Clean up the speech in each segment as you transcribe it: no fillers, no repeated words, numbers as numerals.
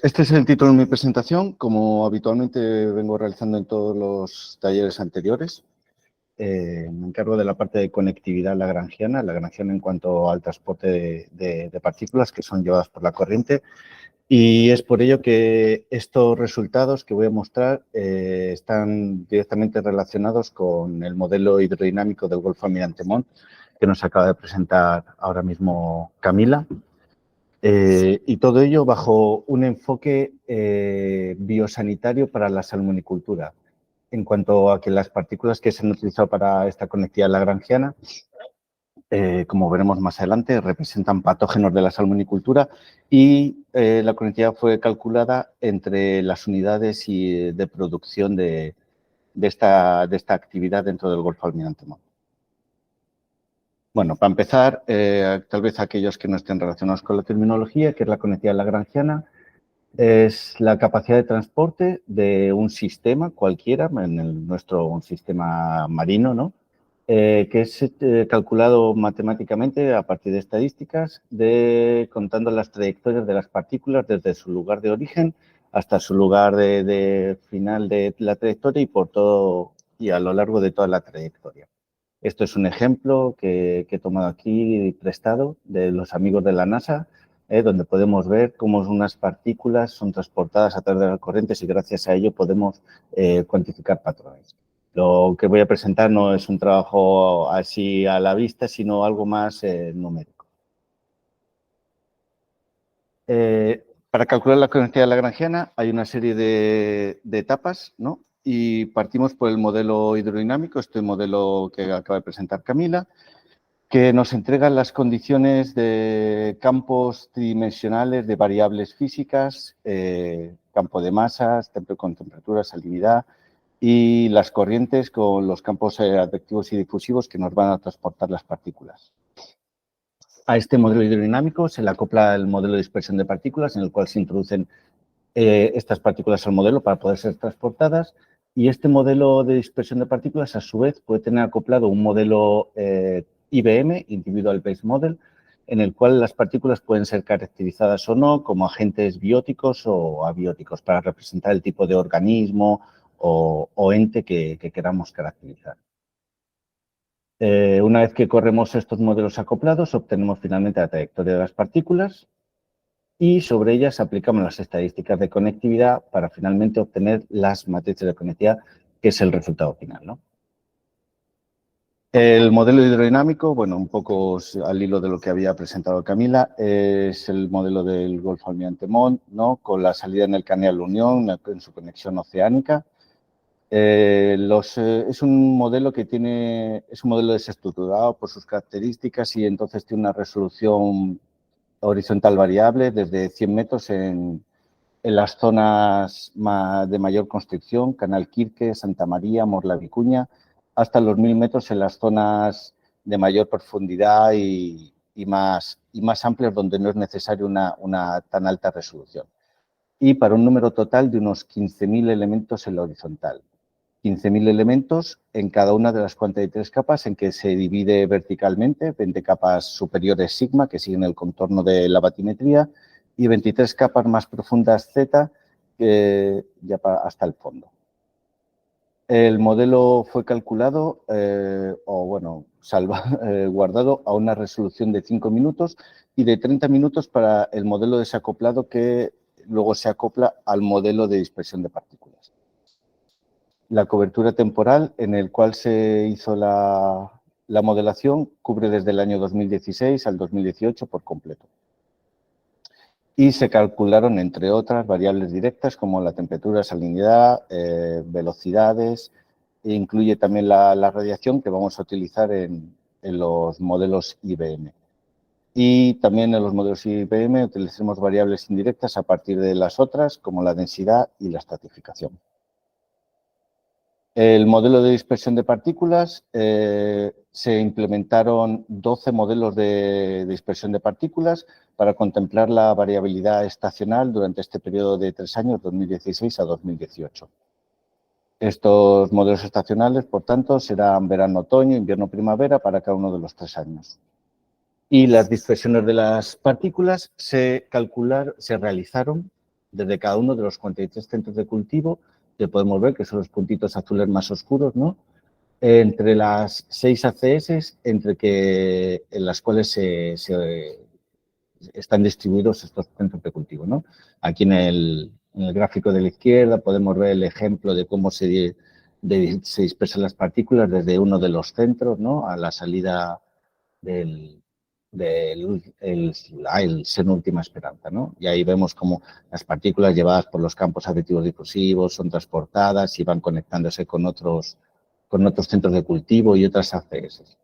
Este es el título de mi presentación, como habitualmente vengo realizando en todos los talleres anteriores. Me encargo de la parte de conectividad lagrangiana en cuanto al transporte de partículas que son llevadas por la corriente. Y es por ello que estos resultados que voy a mostrar están directamente relacionados con el modelo hidrodinámico del Golfo Almirante Montt, que nos acaba de presentar ahora mismo Camila. Y todo ello bajo un enfoque biosanitario para la salmonicultura, en cuanto a que las partículas que se han utilizado para esta conectividad lagrangiana, como veremos más adelante, representan patógenos de la salmonicultura y la conectividad fue calculada entre las unidades de producción de esta actividad dentro del Golfo Almirante Montt. Bueno, para empezar, tal vez aquellos que no estén relacionados con la terminología, que es la conectividad lagrangiana, es la capacidad de transporte de un sistema cualquiera, nuestro un sistema marino, ¿no? Que es calculado matemáticamente a partir de estadísticas, contando las trayectorias de las partículas desde su lugar de origen hasta su lugar de final de la trayectoria y a lo largo de toda la trayectoria. Esto es un ejemplo que he tomado aquí prestado de los amigos de la NASA, donde podemos ver cómo unas partículas son transportadas a través de las corrientes y gracias a ello podemos cuantificar patrones. Lo que voy a presentar no es un trabajo así a la vista, sino algo más numérico. Para calcular la conectividad lagrangiana hay una serie de etapas, ¿no? Y partimos por el modelo hidrodinámico, este modelo que acaba de presentar Camila, que nos entrega las condiciones de campos tridimensionales de variables físicas, campo de masas, con temperatura, salinidad y las corrientes con los campos advectivos y difusivos que nos van a transportar las partículas. A este modelo hidrodinámico se le acopla el modelo de dispersión de partículas en el cual se introducen estas partículas al modelo para poder ser transportadas y este modelo de dispersión de partículas a su vez puede tener acoplado un modelo IBM, Individual Base Model, en el cual las partículas pueden ser caracterizadas o no como agentes bióticos o abióticos para representar el tipo de organismo o ente que queramos caracterizar. Una vez que corremos estos modelos acoplados, obtenemos finalmente la trayectoria de las partículas y sobre ellas aplicamos las estadísticas de conectividad para finalmente obtener las matrices de conectividad, que es el resultado final, ¿no? El modelo hidrodinámico, bueno, un poco al hilo de lo que había presentado Camila, es el modelo del Golfo Almirante Montt, ¿no? Con la salida en el Canal Unión, en su conexión oceánica. Es un modelo es un modelo desestructurado por sus características y entonces tiene una resolución horizontal variable desde 100 metros en las zonas de mayor construcción, Canal Quirque, Santa María, Morla Vicuña, hasta los 1000 metros en las zonas de mayor profundidad y más amplias donde no es necesario una tan alta resolución. Y para un número total de unos 15.000 elementos en la horizontal. 15.000 elementos en cada una de las 43 capas en que se divide verticalmente, 20 capas superiores sigma que siguen el contorno de la batimetría y 23 capas más profundas z ya hasta el fondo. El modelo fue calculado guardado a una resolución de 5 minutos y de 30 minutos para el modelo desacoplado que luego se acopla al modelo de dispersión de partículas. La cobertura temporal en el cual se hizo la modelación cubre desde el año 2016 al 2018 por completo. Y se calcularon, entre otras, variables directas como la temperatura, salinidad, velocidades, e incluye también la radiación que vamos a utilizar en los modelos IBM. Y también en los modelos IBM utilizaremos variables indirectas a partir de las otras, como la densidad y la estratificación. El modelo de dispersión de partículas, se implementaron 12 modelos de dispersión de partículas para contemplar la variabilidad estacional durante este periodo de 3 años, 2016 a 2018. Estos modelos estacionales, por tanto, serán verano-otoño, invierno-primavera para cada uno de los 3 años. Y las dispersiones de las partículas se realizaron desde cada uno de los 43 centros de cultivo, que podemos ver que son los puntitos azules más oscuros, ¿no? Entre las 6 ACS, en las cuales están distribuidos estos centros de cultivo, ¿no? Aquí en el gráfico de la izquierda podemos ver el ejemplo de cómo se dispersan las partículas desde uno de los centros, ¿no? A la salida del seno última esperanza, ¿no? Y ahí vemos cómo las partículas llevadas por los campos afectivos difusivos son transportadas y van conectándose con otros centros de cultivo y otras ACS.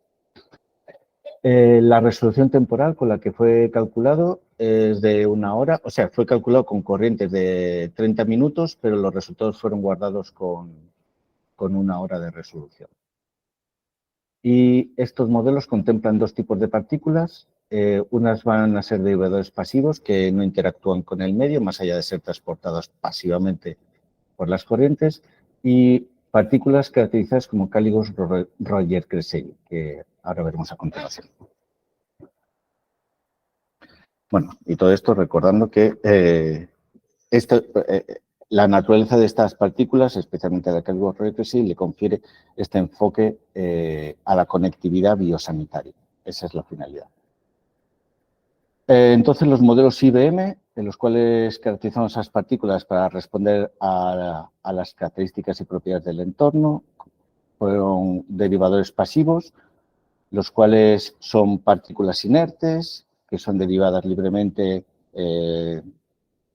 La resolución temporal con la que fue calculado es de 1 hora, o sea, fue calculado con corrientes de 30 minutos, pero los resultados fueron guardados con 1 hora de resolución. Y estos modelos contemplan 2 tipos de partículas. Unas van a ser derivadores pasivos que no interactúan con el medio, más allá de ser transportadas pasivamente por las corrientes, y partículas caracterizadas como cáligos Royer-Cresselli, que ahora veremos a continuación. Bueno, y todo esto recordando que la naturaleza de estas partículas, especialmente la cáligo Royer-Cresselli, le confiere este enfoque a la conectividad biosanitaria. Esa es la finalidad. Entonces, los modelos IBM, en los cuales caracterizamos esas partículas para responder a las características y propiedades del entorno, fueron derivadores pasivos, los cuales son partículas inertes, que son derivadas libremente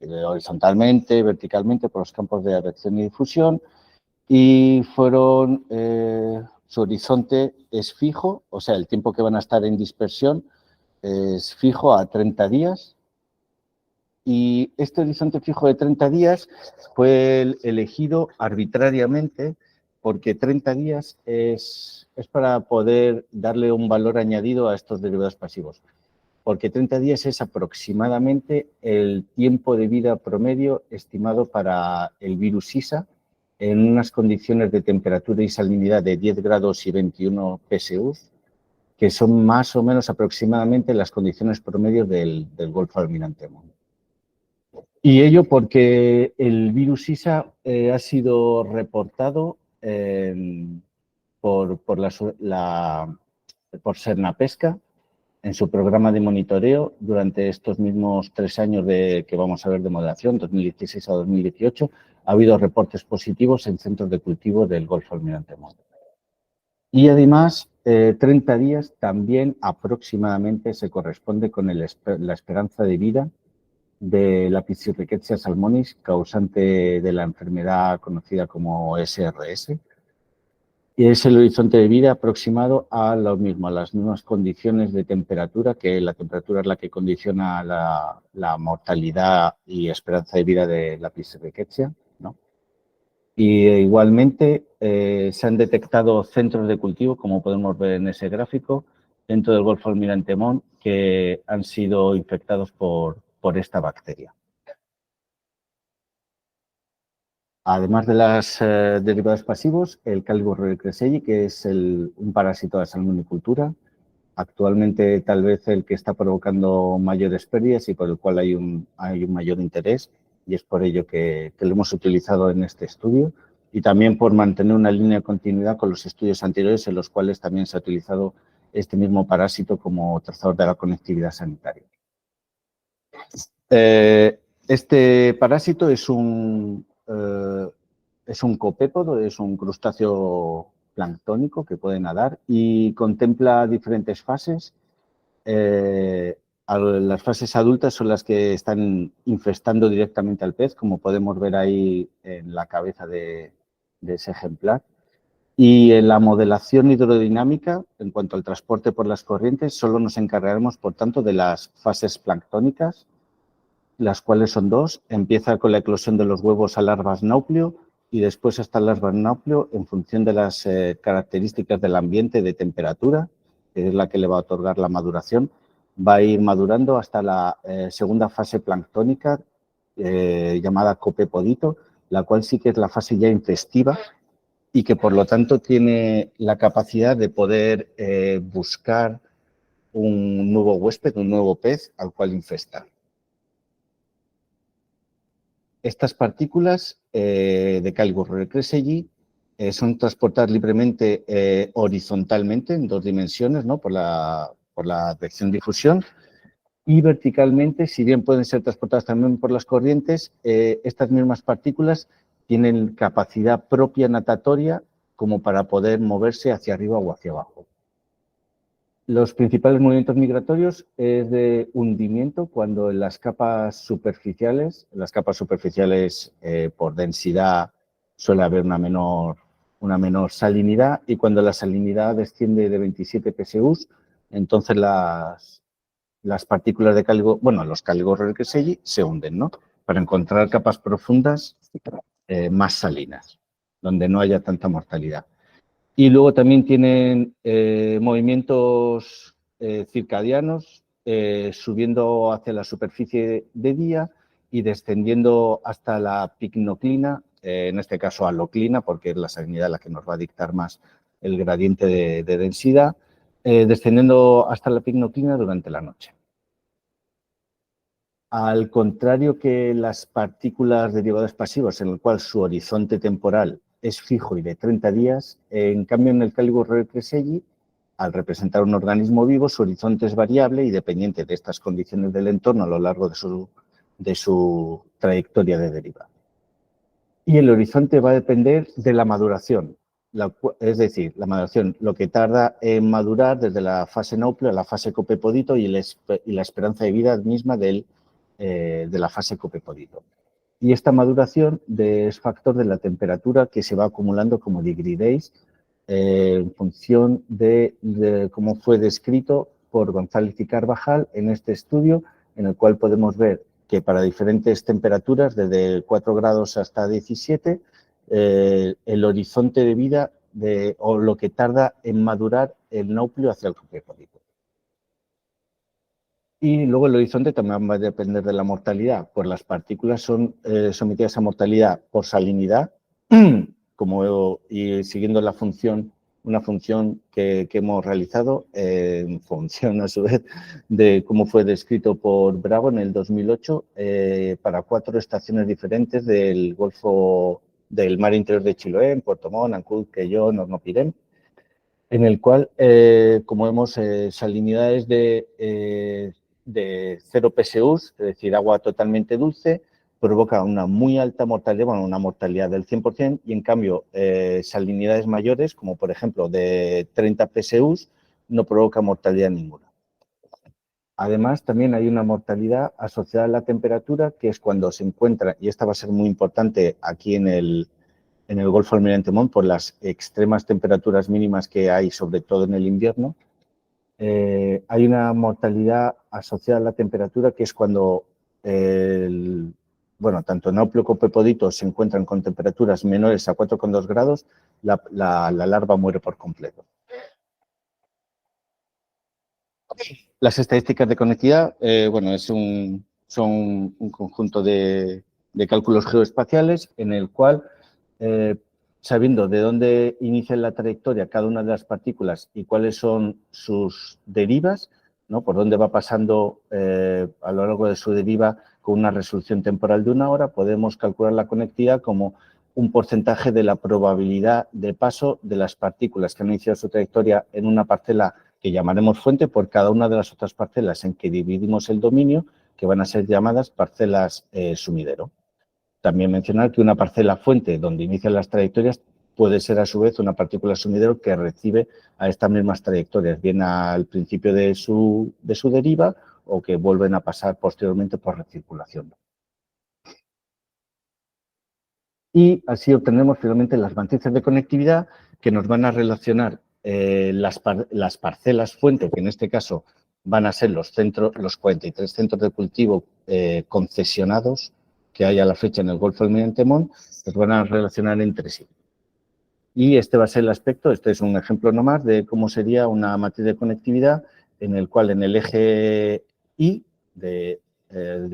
horizontalmente, verticalmente por los campos de advección y difusión, y su horizonte es fijo, o sea, el tiempo que van a estar en dispersión es fijo a 30 días, y este horizonte fijo de 30 días fue elegido arbitrariamente porque 30 días es para poder darle un valor añadido a estos derivados pasivos. Porque 30 días es aproximadamente el tiempo de vida promedio estimado para el virus ISA en unas condiciones de temperatura y salinidad de 10 grados y 21 PSUs, que son más o menos aproximadamente las condiciones promedios del Golfo Almirante Montt. Y ello porque el virus ISA ha sido reportado por Sernapesca en su programa de monitoreo durante estos mismos 3 años que vamos a ver de modelación, 2016 a 2018, ha habido reportes positivos en centros de cultivo del Golfo Almirante Montt. Y además, 30 días también aproximadamente se corresponde con la esperanza de vida de la Pichirrickettsia salmonis, causante de la enfermedad conocida como SRS, y es el horizonte de vida aproximado a lo mismo, a las mismas condiciones de temperatura, que la temperatura es la que condiciona la mortalidad y esperanza de vida de la Pichirrickettsia, ¿no? Y igualmente se han detectado centros de cultivo, como podemos ver en ese gráfico, dentro del Golfo Almirante Montt, que han sido infectados por esta bacteria. Además de los derivados pasivos, el cáligo Royer-Cresselli, que es un parásito de la salmonicultura, actualmente tal vez el que está provocando mayores pérdidas y por el cual hay un mayor interés, y es por ello que lo hemos utilizado en este estudio, y también por mantener una línea de continuidad con los estudios anteriores en los cuales también se ha utilizado este mismo parásito como trazador de la conectividad sanitaria. Este parásito es un copépodo, es un crustáceo planctónico que puede nadar y contempla diferentes fases. Las fases adultas son las que están infestando directamente al pez, como podemos ver ahí en la cabeza de ese ejemplar. Y en la modelación hidrodinámica, en cuanto al transporte por las corrientes, solo nos encargaremos, por tanto, de las fases planctónicas, las cuales son 2. Empieza con la eclosión de los huevos a larvas náupleo y después estas larvas náupleo, en función de las características del ambiente de temperatura, que es la que le va a otorgar la maduración, va a ir madurando hasta la segunda fase planctónica, llamada copepodito, la cual sí que es la fase ya infestiva y que por lo tanto tiene la capacidad de poder buscar un nuevo huésped, un nuevo pez al cual infestar. Estas partículas de Caliguro-Crescegli son transportadas libremente horizontalmente en 2 dimensiones, ¿no? por la dirección de difusión, y verticalmente, si bien pueden ser transportadas también por las corrientes, estas mismas partículas tienen capacidad propia natatoria como para poder moverse hacia arriba o hacia abajo. Los principales movimientos migratorios es de hundimiento cuando en las capas superficiales por densidad suele haber una menor salinidad, y cuando la salinidad desciende de 27 PSUs, entonces las partículas de los Caliguro-Crescegli se hunden, ¿no? Para encontrar capas profundas más salinas, donde no haya tanta mortalidad. Y luego también tienen movimientos circadianos, subiendo hacia la superficie de día y descendiendo hasta la picnoclina, en este caso aloclina, porque es la salinidad la que nos va a dictar más el gradiente de densidad, descendiendo hasta la picnoclina durante la noche. Al contrario que las partículas derivadas pasivas, en el cual su horizonte temporal es fijo y de 30 días, en cambio en el Caliguro-Crescegli, al representar un organismo vivo, su horizonte es variable y dependiente de estas condiciones del entorno a lo largo de su trayectoria de deriva. Y el horizonte va a depender de la maduración, es decir, la maduración, lo que tarda en madurar desde la fase núcleo a la fase copepodito y la esperanza de vida misma de la fase copepodito. Y esta maduración es factor de la temperatura que se va acumulando como degree days en función de cómo fue descrito por González y Carvajal en este estudio, en el cual podemos ver que para diferentes temperaturas, desde 4 grados hasta 17, el horizonte de vida o lo que tarda en madurar el núcleo hacia el copepodito. Y luego el horizonte también va a depender de la mortalidad, pues las partículas son sometidas a mortalidad por salinidad, y siguiendo una función que hemos realizado, en función a su vez de cómo fue descrito por Bravo en el 2008, para 4 estaciones diferentes del Golfo del Mar Interior de Chiloé, en Puerto Montt, Ancud, Quellón, Horno-Pirén, en el cual, como vemos, salinidades de 0 PSUs, es decir, agua totalmente dulce, provoca una muy alta mortalidad, bueno, una mortalidad del 100%, y en cambio salinidades mayores, como por ejemplo de 30 PSUs, no provoca mortalidad ninguna. Además, también hay una mortalidad asociada a la temperatura, que es cuando se encuentra, y esta va a ser muy importante aquí en el Golfo Almirante Montt, por las extremas temperaturas mínimas que hay, sobre todo en el invierno. Hay una mortalidad asociada a la temperatura, que es cuando tanto Nauplio como Pepodito se encuentran con temperaturas menores a 4,2 grados, la larva muere por completo. Las estadísticas de conectividad, son un conjunto de cálculos geoespaciales en el cual, sabiendo de dónde inicia la trayectoria cada una de las partículas y cuáles son sus derivas, ¿no? Por dónde va pasando a lo largo de su deriva con una resolución temporal de 1 hora, podemos calcular la conectividad como un porcentaje de la probabilidad de paso de las partículas que han iniciado su trayectoria en una parcela que llamaremos fuente por cada una de las otras parcelas en que dividimos el dominio, que van a ser llamadas parcelas sumidero. También mencionar que una parcela fuente donde inician las trayectorias puede ser a su vez una partícula sumidero que recibe a estas mismas trayectorias, bien al principio de su deriva o que vuelven a pasar posteriormente por recirculación. Y así obtenemos finalmente las matrices de conectividad que nos van a relacionar las parcelas fuente, que en este caso van a ser los 43 centros de cultivo concesionados que hay a la fecha en el Golfo Almirante Montt, los van a relacionar entre sí. Y este va a ser el aspecto, este es un ejemplo nomás de cómo sería una matriz de conectividad en el cual en el eje Y de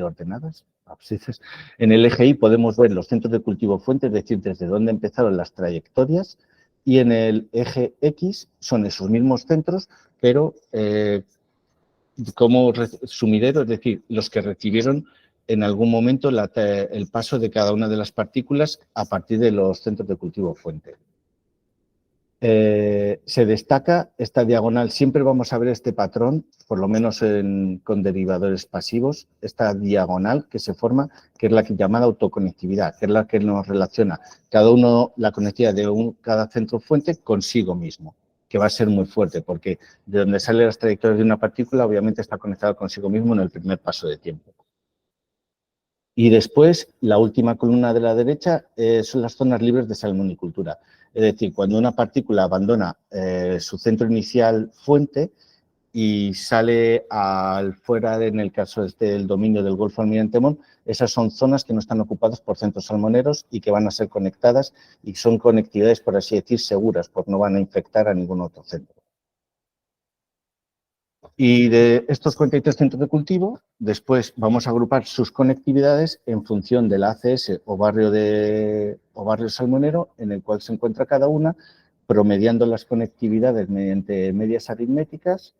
ordenadas, abscisas, en el eje Y podemos ver los centros de cultivo fuente, es decir, desde dónde empezaron las trayectorias, y en el eje X son esos mismos centros, pero como sumidero, es decir, los que recibieron en algún momento el paso de cada una de las partículas a partir de los centros de cultivo fuente. Se destaca esta diagonal, siempre vamos a ver este patrón, por lo menos con derivadores pasivos, esta diagonal que se forma, que es la llamada autoconectividad, que es la que nos relaciona la conectividad de cada centro fuente consigo mismo, que va a ser muy fuerte, porque de donde salen las trayectorias de una partícula, obviamente está conectado consigo mismo en el primer paso de tiempo. Y después, la última columna de la derecha son las zonas libres de salmonicultura. Es decir, cuando una partícula abandona su centro inicial fuente y sale fuera, en el caso del dominio del Golfo Almirante Montt, esas son zonas que no están ocupadas por centros salmoneros y que van a ser conectadas y son conectividades, por así decir, seguras, porque no van a infectar a ningún otro centro. Y de estos 43 centros de cultivo, después vamos a agrupar sus conectividades en función de la ACS o barrio salmonero en el cual se encuentra cada una, promediando las conectividades mediante medias aritméticas,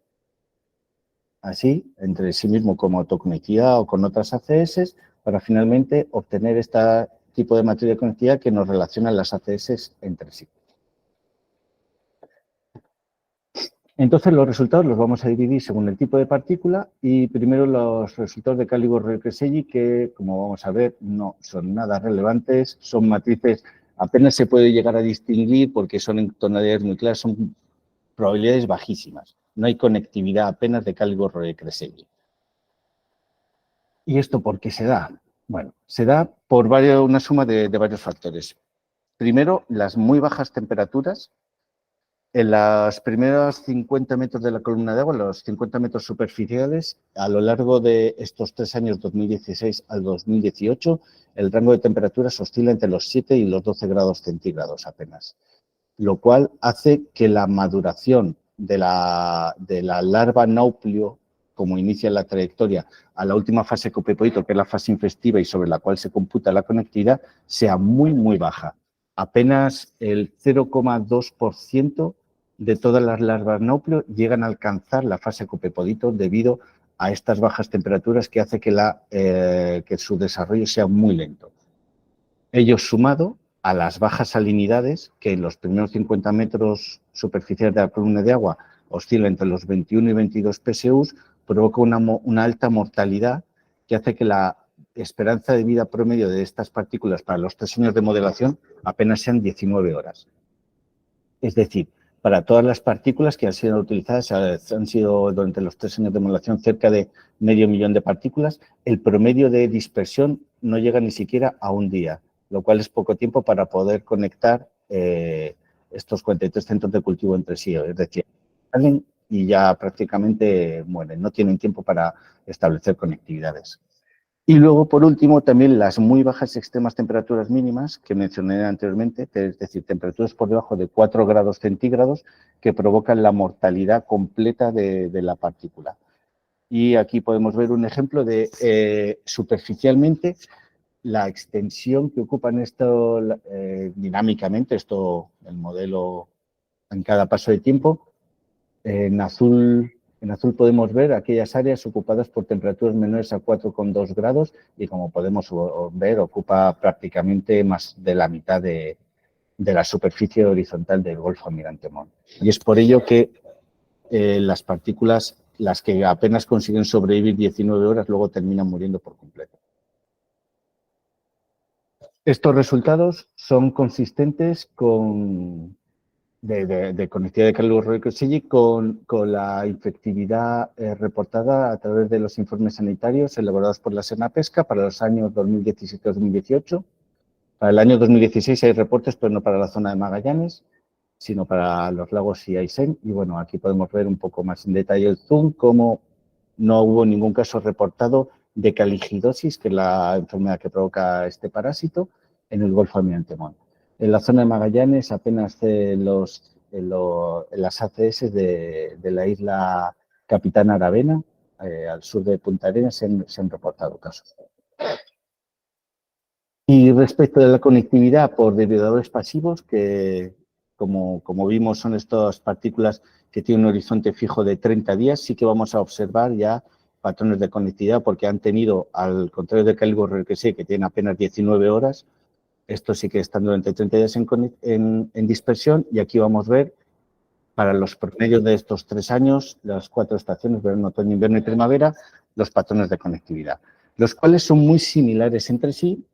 así, entre sí mismo como autoconectividad o con otras ACS, para finalmente obtener este tipo de matriz de conectividad que nos relaciona las ACS entre sí. Entonces, los resultados los vamos a dividir según el tipo de partícula y primero los resultados de Caligor-Roy-Creselli, que, como vamos a ver, no son nada relevantes, son matrices, apenas se puede llegar a distinguir porque son en tonalidades muy claras, son probabilidades bajísimas. No hay conectividad apenas de Caligor-Roy-Creselli. ¿Y esto por qué se da? Bueno, se da por una suma de varios factores. Primero, las muy bajas temperaturas. En los primeros 50 metros de la columna de agua, los 50 metros superficiales, a lo largo de estos 3 años, 2016 al 2018, el rango de temperaturas oscila entre los 7 y los 12 grados centígrados apenas, lo cual hace que la maduración de la larva nauplio, como inicia la trayectoria, a la última fase copepodito, que es la fase infestiva y sobre la cual se computa la conectividad, sea muy, muy baja. Apenas el 0,2% de todas las larvas nauplio llegan a alcanzar la fase copepodito debido a estas bajas temperaturas que hace que su desarrollo sea muy lento. Ello sumado a las bajas salinidades, que en los primeros 50 metros superficiales de la columna de agua oscila entre los 21 y 22 PSUs, provoca una alta mortalidad que hace que la esperanza de vida promedio de estas partículas para los 3 años de modelación apenas sean 19 horas. Es decir, para todas las partículas que han sido utilizadas, han sido durante los 3 años de modelación cerca de 500.000 de partículas, el promedio de dispersión no llega ni siquiera a un día, lo cual es poco tiempo para poder conectar estos 43 centros de cultivo entre sí. Es decir, salen y ya prácticamente mueren, no tienen tiempo para establecer conectividades. Y luego, por último, también las muy bajas y extremas temperaturas mínimas que mencioné anteriormente, es decir, temperaturas por debajo de 4 grados centígrados que provocan la mortalidad completa de la partícula. Y aquí podemos ver un ejemplo de, superficialmente, la extensión que ocupan esto dinámicamente, el modelo en cada paso de tiempo. En azul podemos ver aquellas áreas ocupadas por temperaturas menores a 4,2 grados y, como podemos ver, ocupa prácticamente más de la mitad de la superficie horizontal del Golfo Almirante Montt. Y es por ello que las partículas, las que apenas consiguen sobrevivir 19 horas, luego terminan muriendo por completo. Estos resultados son consistentes de conectividad de Caligor-Roy-Creselli con la infectividad reportada a través de los informes sanitarios elaborados por la Senapesca para los años 2017-2018. Para el año 2016 hay reportes, pero no para la zona de Magallanes, sino para los lagos y Aysén. Y bueno, aquí podemos ver un poco más en detalle el zoom, cómo no hubo ningún caso reportado de caligidosis, que es la enfermedad que provoca este parásito, en el Golfo Almirante Montt. En la zona de Magallanes, apenas las ACS de la isla Capitán Aravena, al sur de Punta Arenas, se han reportado casos. Y respecto de la conectividad por derivadores pasivos, que como vimos son estas partículas que tienen un horizonte fijo de 30 días, sí que vamos a observar ya patrones de conectividad porque han tenido, al contrario de Caligo Requesé, que tiene apenas 19 horas, estos sí que están durante 30 días en dispersión, y aquí vamos a ver para los promedios de estos 3 años, las 4 estaciones, verano, otoño, invierno y primavera, los patrones de conectividad, los cuales son muy similares entre sí.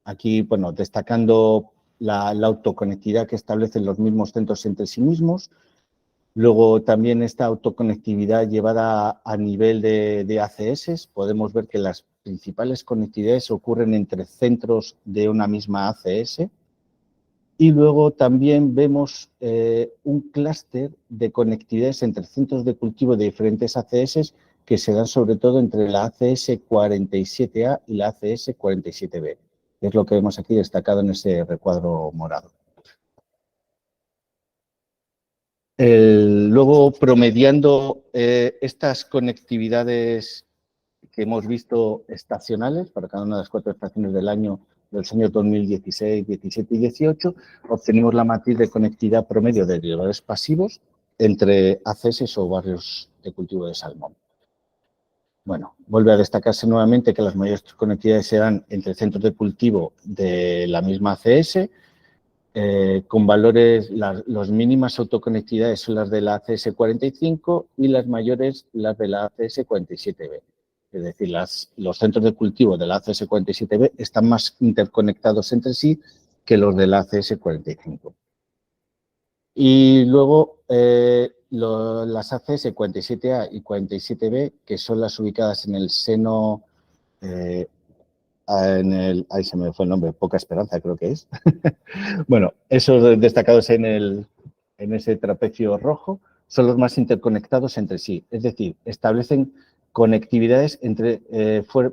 Aquí, bueno, destacando la autoconectividad que establecen los mismos centros entre sí mismos. Luego también esta autoconectividad llevada a nivel de ACS. Podemos ver que las principales conectividades ocurren entre centros de una misma ACS. Y luego también vemos un clúster de conectividades entre centros de cultivo de diferentes ACS que se dan sobre todo entre la ACS 47A y la ACS 47B. Es lo que vemos aquí destacado en ese recuadro morado. Luego, promediando estas conectividades que hemos visto estacionales para cada una de las 4 estaciones del año, de los años 2016, 17 y 18, obtenemos la matriz de conectividad promedio de derivadores pasivos entre ACS o barrios de cultivo de salmón. Bueno, vuelve a destacarse nuevamente que las mayores conectividades se dan entre centros de cultivo de la misma ACS, con valores, las mínimas autoconectividades son las de la ACS 45 y las mayores las de la ACS 47B. Es decir, los centros de cultivo de la ACS 47B están más interconectados entre sí que los de la ACS 45. Y luego las ACS 47A y 47B, que son las ubicadas en el seno, ahí se me fue el nombre, Poca Esperanza creo que es. Bueno, esos destacados en ese trapecio rojo son los más interconectados entre sí, es decir, establecen conectividades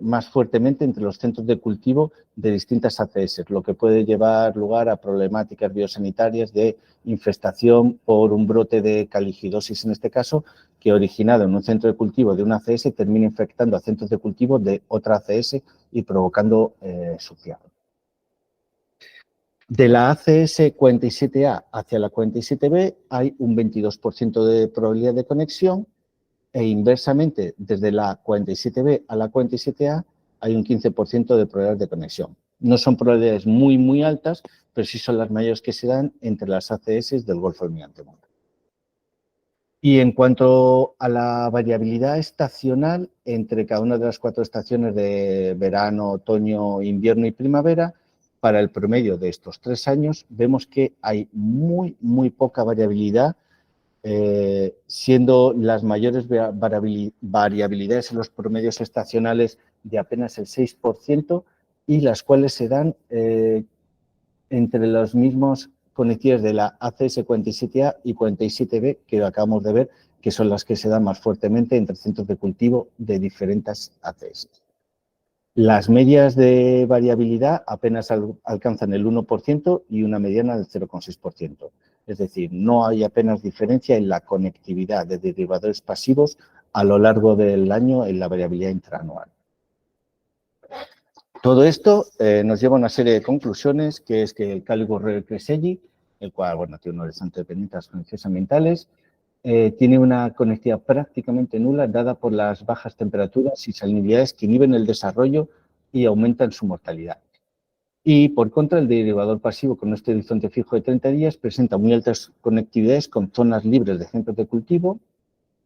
más fuertemente entre los centros de cultivo de distintas ACS, lo que puede llevar lugar a problemáticas biosanitarias de infestación por un brote de caligidosis, en este caso, que originado en un centro de cultivo de una ACS termina infectando a centros de cultivo de otra ACS y provocando suciado. De la ACS 47A hacia la 47B hay un 22% de probabilidad de conexión e inversamente desde la 47B a la 47A hay un 15% de probabilidad de conexión. No son probabilidades muy, muy altas, pero sí son las mayores que se dan entre las ACS del Golfo Almirante Montt. Y en cuanto a la variabilidad estacional entre cada una de las 4 estaciones de verano, otoño, invierno y primavera, para el promedio de estos 3 años vemos que hay muy, muy poca variabilidad, siendo las mayores variabilidades en los promedios estacionales de apenas el 6% y las cuales se dan entre los mismos conectividades de la ACS 47A y 47B que acabamos de ver, que son las que se dan más fuertemente entre centros de cultivo de diferentes ACS. Las medias de variabilidad apenas alcanzan el 1% y una mediana del 0,6%. Es decir, no hay apenas diferencia en la conectividad de derivadores pasivos a lo largo del año en la variabilidad intraanual. Todo esto nos lleva a una serie de conclusiones, que es que el Caligo Requesé, el cual bueno, tiene un horizonte dependiente de las condiciones ambientales, tiene una conectividad prácticamente nula dada por las bajas temperaturas y salinidades que inhiben el desarrollo y aumentan su mortalidad. Y por contra, el derivador pasivo con este horizonte fijo de 30 días presenta muy altas conectividades con zonas libres de centros de cultivo,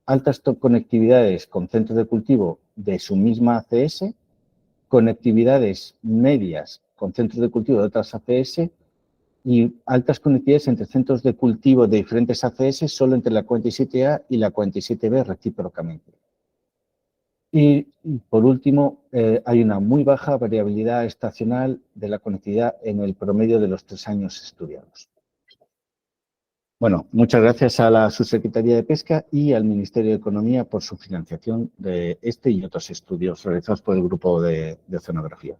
altas conectividades con centros de cultivo de su misma ACS, conectividades medias con centros de cultivo de otras ACS y altas conectividades entre centros de cultivo de diferentes ACS solo entre la 47A y la 47B recíprocamente. Y por último, hay una muy baja variabilidad estacional de la conectividad en el promedio de los 3 años estudiados. Bueno, muchas gracias a la Subsecretaría de Pesca y al Ministerio de Economía por su financiación de este y otros estudios realizados por el Grupo de Oceanografía.